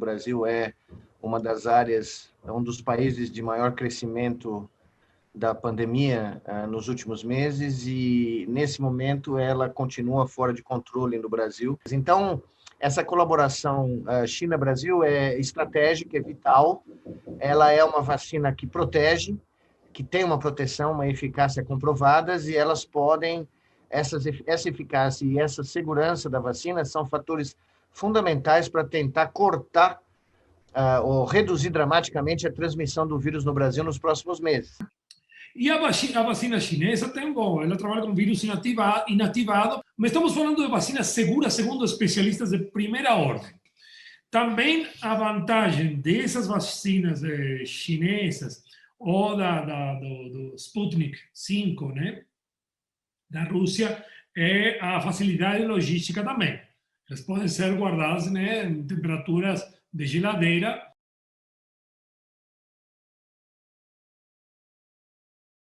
Brasil é uma das áreas, um dos países de maior crescimento da pandemia nos últimos meses e, nesse momento, ela continua fora de controle no Brasil. Então, essa colaboração China-Brasil é estratégica, é vital. Ela é uma vacina que protege, que tem uma proteção, uma eficácia comprovadas, e elas podem, essa eficácia e essa segurança da vacina são fatores fundamentais para tentar cortar ou reduzir dramaticamente a transmissão do vírus no Brasil nos próximos meses. E a vacina chinesa tem ela trabalha com vírus inativado, mas estamos falando de vacina segura, segundo especialistas de primeira ordem. Também a vantagem dessas vacinas chinesas ou do Sputnik 5, né, da Rússia, é a facilidade logística também. Elas podem ser guardadas, né, em temperaturas de geladeira